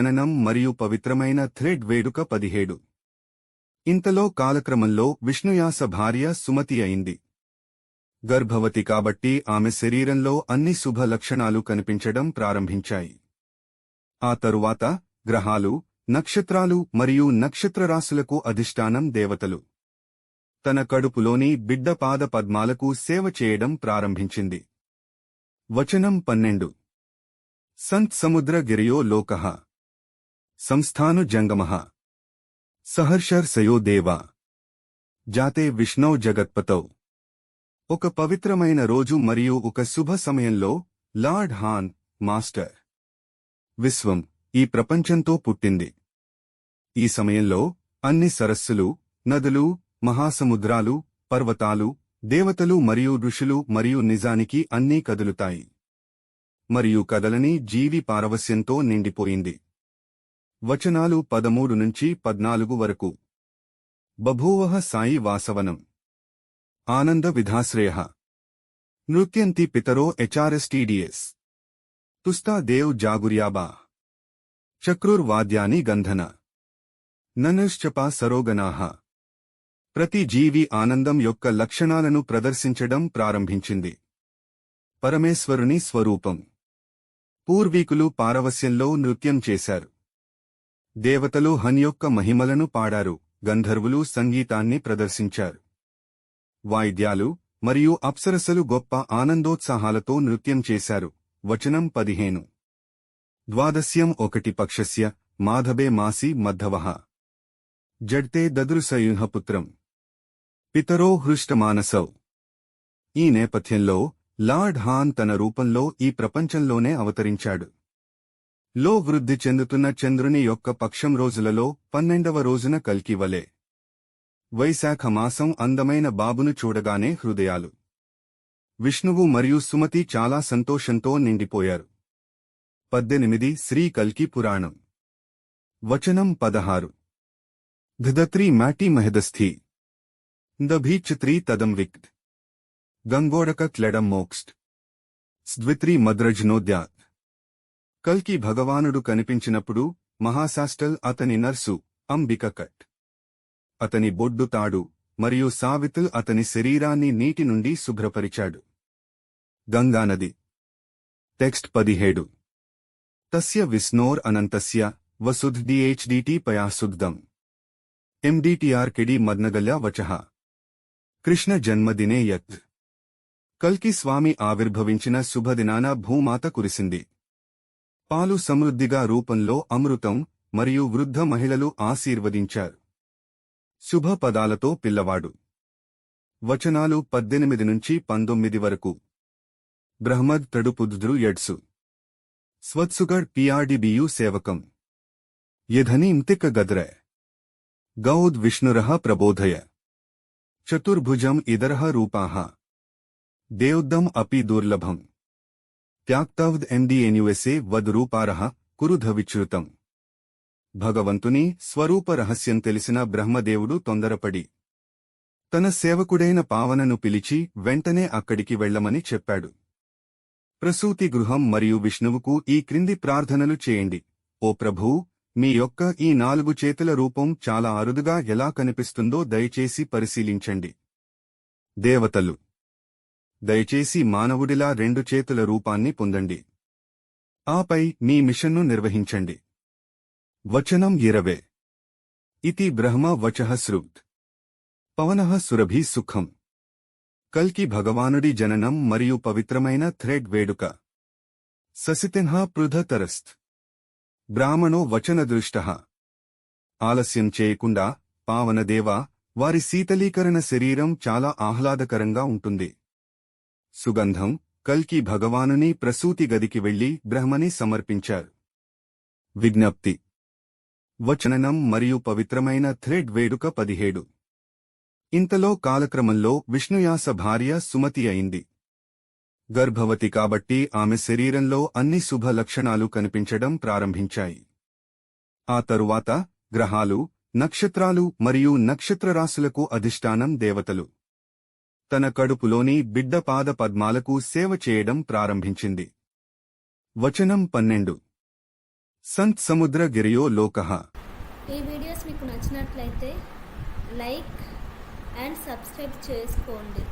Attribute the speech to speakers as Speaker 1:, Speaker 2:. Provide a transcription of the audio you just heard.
Speaker 1: జననం మరియు పవిత్రమైన థ్రెడ్ వేడుక 17. ఇంతలో కాలక్రమంలో విష్ణుయాస భార్య సుమతి అయింది. గర్భవతి కాబట్టి ఆమె శరీరంలో అన్ని శుభ లక్షణాలు కనిపించడం ప్రారంభించాయి. ఆ తరువాత గ్రహాలు, నక్షత్రాలు మరియు నక్షత్రరాశులకు అధిష్టానం దేవతలు. తన కడుపులోని బిడ్డ పాద పద్మాలకు సేవ చేయడం ప్రారంభించింది. వచనం 12. సంత్ సముద్ర గిరియో లోకః సంస్థాను జంగమః సహర్షర్షయో దేవా జాతే విష్ణౌ జగత్పతౌ. ఒక పవిత్రమైన రోజు మరియు ఒక శుభ సమయంలో లార్డ్ హాన్, మాస్టర్ విశ్వం, ఈ ప్రపంచంతో పుట్టింది. ఈ సమయంలో అన్ని సరస్సులు, నదులు, మహాసముద్రాలు, పర్వతాలు, దేవతలు మరియు ఋషులు మరియు నిజానికి అన్నీ కదులుతాయి. మరియు కదలని జీవి పారవస్యంతో నిండిపోయింది. వచనాలు 13 నుంచి 14 వరకు. బభూవః సాయి వాసవనం ఆనంద విధాశ్రయః నృత్యంతి పితరో హెచ్ఆర్ఎస్టీడీఎస్ తుస్తా దేవ్ జాగుర్యాబా చక్రుర్వాద్యాని గంధన ననుశ్చపా సరోగనాః. ప్రతి జీవి ఆనందం యొక్క లక్షణాలను ప్రదర్శించడం ప్రారంభించింది. పరమేశ్వరుని స్వరూపం. పూర్వీకులు పారవస్యంలో నృత్యం చేశారు. దేవతలు హన్ యొక్క మహిమలను పాడారు. గంధర్వులు సంగీతాన్ని ప్రదర్శించారు. వాయిద్యాలు మరియు అప్సరసలు గొప్ప ఆనందోత్సాహాలతో నృత్యం చేశారు. వచనం 15. ద్వాదశ్యం 1 పక్షస్య మాధవే మాసి మద్ధవః జడ్తే దదృశయుఃపుత్రం పితరో హృష్టమానసౌ. ఈ నేపథ్యంలో లార్డ్ హాన్ తన రూపంలో ఈ ప్రపంచంలోనే అవతరించాడు. లో వృద్ధి చెందుతున్న చంద్రుని యొక్క పక్షం రోజులలో 12వ రోజున కల్కి వలె. వైశాఖ మాసం అందమైన బాబును చూడగానే హృదయాలు. విష్ణువు మరియు సుమతి చాలా సంతోషంతో నిండిపోయారు. 18 శ్రీ కల్కి పురాణం. వచనం 16. ధదత్రి మాటి మహదస్థి దభీచిత్రీ తదంవిక్ట్ గంగోడక క్లెడం మోక్స్ట్ స్ద్విత్రి మద్రజ్నోద్యాత్. కల్కి భగవానుడు కనిపించినప్పుడు మహాశాస్టల్ అతని నర్సు అంబికకట్, అతని బొడ్డు తాడు మరియు సావితుల్ అతని శరీరాన్ని నీటి నుండి శుభ్రపరిచాడు. గంగానది. టెక్స్ట్ 17. తస్య విష్ణోర్ అనంతస్య వసుధ్ డిహ్డిటి పయాసుగ్ధం ఎండిటిఆర్ కిడి మద్నగల్య వచః. కృష్ణ జన్మదినే యత్. కల్కి స్వామి ఆవిర్భవించిన శుభదినాన భూమాత కురిసింది. పాలు సమృద్ధిగా రూపంలో అమృతం మరియు వృద్ధ మహిళలు ఆశీర్వదించారు. శుభ పదాలతో పిల్లవాడు. వచనాలు 18 నుంచి 19 వరకు. బ్రహ్మద్ తడుపుద్రు యడ్సు స్వత్సుగడ్ పిఆర్డిబియు సేవకం యధనీం తిక్క గద్రే గౌద్ విష్ణురః ప్రబోధయ చతుర్భుజం ఇదరః రూపాః దేవ్దం అపి దుర్లభం త్యాక్తవ్ద్ ఎండిఎన్యుఎస్ఏ వద్ రూపారః కురుధ విచ్యుతం. భగవంతుని స్వరూప రహస్యం తెలిసిన బ్రహ్మదేవుడు తొందరపడి తన సేవకుడైన పావనను పిలిచి వెంటనే అక్కడికి వెళ్లమని చెప్పాడు. ప్రసూతి గృహం మరియు విష్ణువుకు ఈ క్రింది ప్రార్థనలు చేయండి. ఓ ప్రభూ, మీ యొక్క ఈ 4 చేతుల రూపం చాలా అరుదుగా ఎలా కనిపిస్తుందో దయచేసి పరిశీలించండి. దేవతలు, దయచేసి మానవుడిలా 2 చేతుల రూపాన్ని పొందండి. ఆపై మీ మిషన్ను నిర్వహించండి. వచనం 20. ఇతి బ్రహ్మ వచః శ్రుత్ పవనః సురభి సుఖం. కల్కి భగవానుడి జననం మరియు పవిత్రమైన థ్రెడ్ వేడుక. ససితిన్హ పృథతరస్త్ బ్రాహ్మణో వచనదృష్టః. ఆలస్యం చేయకుండా పావనదేవా, వారి శీతలీకరణ శరీరం చాలా ఆహ్లాదకరంగా ఉంటుంది. సుగంధం. కల్కి భగవానుని ప్రసూతి గదికి వెళ్లి బ్రహ్మని సమర్పించారు. విజ్ఞప్తి. వచననం మరియు పవిత్రమైన థ్రెడ్ వేడుక 17. ఇంతలో కాలక్రమంలో విష్ణుయాస భార్య సుమతి అయింది. గర్భవతి కాబట్టి ఆమె శరీరంలో అన్ని శుభ లక్షణాలు కనిపించడం ప్రారంభించాయి. ఆ తరువాత గ్రహాలు, నక్షత్రాలు మరియు నక్షత్రరాశులకు అధిష్టానం దేవతలు. తన కడుపులోని బిడ్డ పాద పద్మాలకు సేవ చేయడం ప్రారంభించింది. వచనం 12. సంత్ సముద్రగిరియో లోకః.
Speaker 2: ఈ వీడియోస్ మీకు నచ్చినట్లయితే లైక్ అండ్ సబ్స్క్రైబ్ చేసుకోండి.